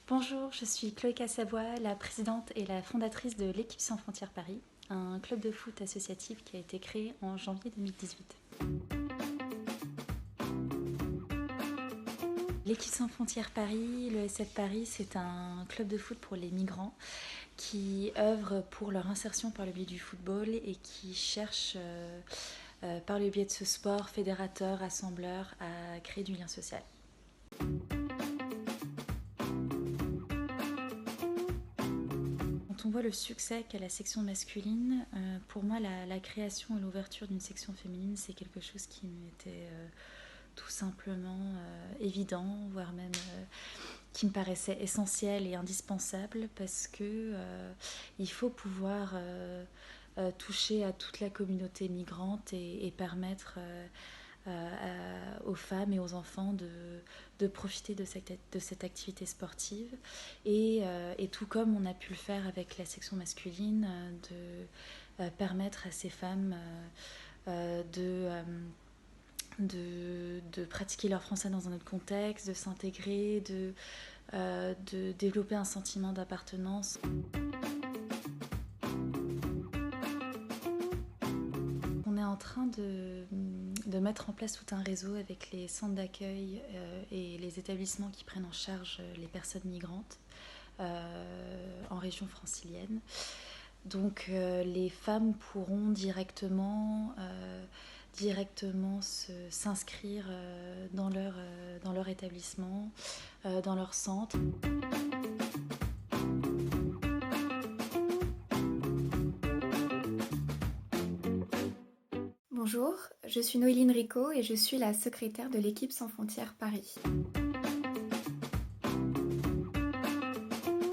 Bonjour, je suis Chloé Cassavoie, la présidente et la fondatrice de l'Équipe Sans Frontières Paris, un club de foot associatif qui a été créé en janvier 2018. L'Équipe Sans Frontières Paris, le SF Paris, c'est un club de foot pour les migrants qui œuvre pour leur insertion par le biais du football et qui cherche par le biais de ce sport fédérateur, rassembleur, à créer du lien social. Quand on voit le succès qu'a la section masculine, pour moi la création et l'ouverture d'une section féminine, c'est quelque chose qui m'était tout simplement évident, voire même qui me paraissait essentiel et indispensable, parce que il faut pouvoir toucher à toute la communauté migrante et permettre aux femmes et aux enfants de profiter de cette activité sportive et tout comme on a pu le faire avec la section masculine, de permettre à ces femmes de pratiquer leur français dans un autre contexte, de s'intégrer, de développer un sentiment d'appartenance. On est en train de mettre en place tout un réseau avec les centres d'accueil et les établissements qui prennent en charge les personnes migrantes en région francilienne. Donc les femmes pourront directement s'inscrire dans leur établissement, dans leur centre. Bonjour, je suis Noéline Rico et je suis la secrétaire de l'Équipe Sans Frontières Paris.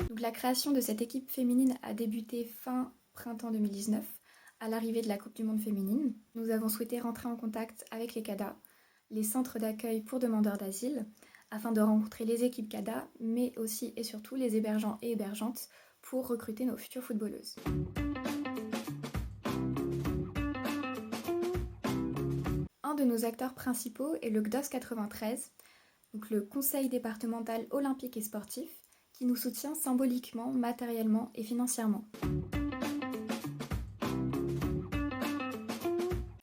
Donc, la création de cette équipe féminine a débuté fin printemps 2019, à l'arrivée de la Coupe du Monde féminine. Nous avons souhaité rentrer en contact avec les CADA, les centres d'accueil pour demandeurs d'asile, afin de rencontrer les équipes CADA, mais aussi et surtout les hébergeants et hébergeantes pour recruter nos futures footballeuses. Un de nos acteurs principaux est le CDOS 93, donc le Conseil départemental olympique et sportif, qui nous soutient symboliquement, matériellement et financièrement.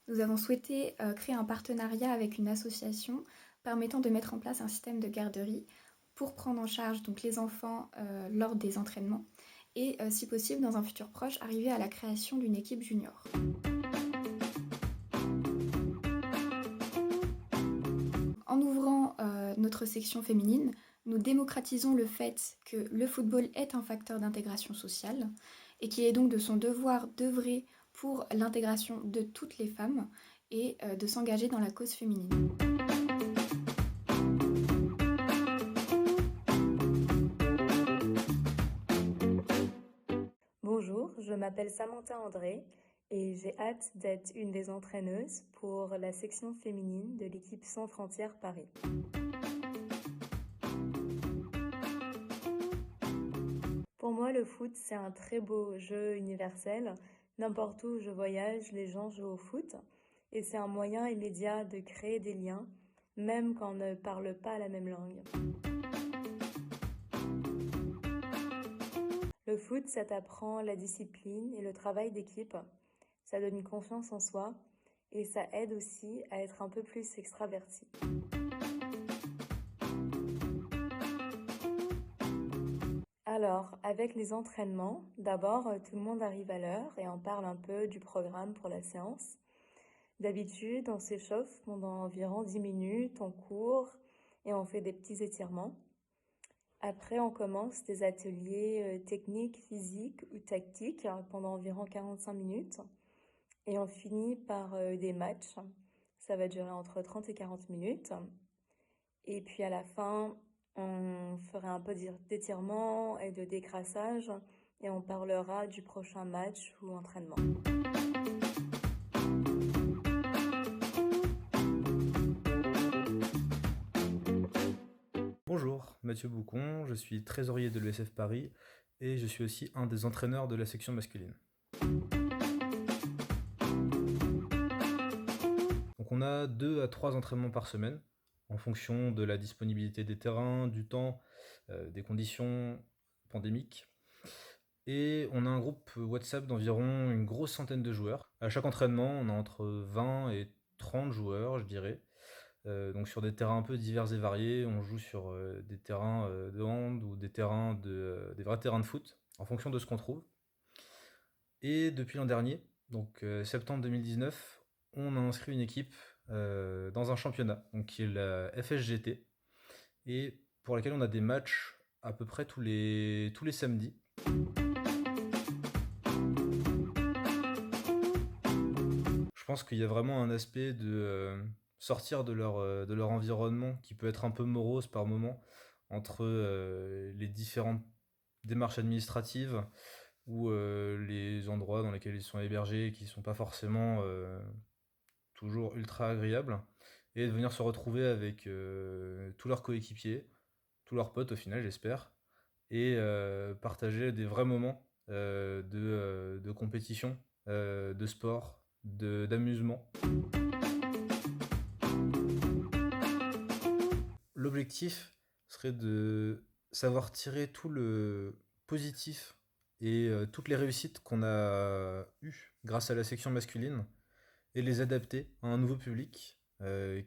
Nous avons souhaité créer un partenariat avec une association permettant de mettre en place un système de garderie pour prendre en charge donc, les enfants lors des entraînements et, si possible, dans un futur proche, arriver à la création d'une équipe junior. En ouvrant notre section féminine, nous démocratisons le fait que le football est un facteur d'intégration sociale et qu'il est donc de son devoir d'œuvrer pour l'intégration de toutes les femmes et de s'engager dans la cause féminine. Bonjour, je m'appelle Samantha André et j'ai hâte d'être une des entraîneuses pour la section féminine de l'équipe Sans Frontières Paris. Pour moi, le foot, c'est un très beau jeu universel. N'importe où je voyage, les gens jouent au foot et c'est un moyen immédiat de créer des liens, même quand on ne parle pas la même langue. Le foot, ça t'apprend la discipline et le travail d'équipe. Ça donne une confiance en soi et ça aide aussi à être un peu plus extraverti. Alors, avec les entraînements, d'abord, tout le monde arrive à l'heure et on parle un peu du programme pour la séance. D'habitude, on s'échauffe pendant environ 10 minutes, on court et on fait des petits étirements. Après, on commence des ateliers techniques, physiques ou tactiques pendant environ 45 minutes. Et on finit par des matchs. Ça va durer entre 30 et 40 minutes. Et puis à la fin, on fera un peu d'étirement et de décrassage. Et on parlera du prochain match ou entraînement. Bonjour, Mathieu Boucon, je suis trésorier de l'ESF Paris et je suis aussi un des entraîneurs de la section masculine. Donc on a 2 à 3 entraînements par semaine en fonction de la disponibilité des terrains, du temps, des conditions pandémiques. Et on a un groupe WhatsApp d'environ une grosse centaine de joueurs. À chaque entraînement, on a entre 20 et 30 joueurs, je dirais. Donc sur des terrains un peu divers et variés, on joue sur des terrains de hand ou des vrais terrains de foot, en fonction de ce qu'on trouve. Et depuis l'an dernier, donc septembre 2019, on a inscrit une équipe dans un championnat, donc qui est la FSGT, et pour laquelle on a des matchs à peu près tous les samedis. Je pense qu'il y a vraiment un aspect de sortir de leur environnement qui peut être un peu morose par moment entre les différentes démarches administratives ou les endroits dans lesquels ils sont hébergés qui ne sont pas forcément toujours ultra agréables et de venir se retrouver avec tous leurs coéquipiers, tous leurs potes au final j'espère, et partager des vrais moments de compétition, de sport, d'amusement. L'objectif serait de savoir tirer tout le positif et toutes les réussites qu'on a eues grâce à la section masculine et les adapter à un nouveau public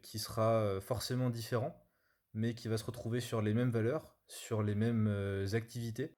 qui sera forcément différent, mais qui va se retrouver sur les mêmes valeurs, sur les mêmes activités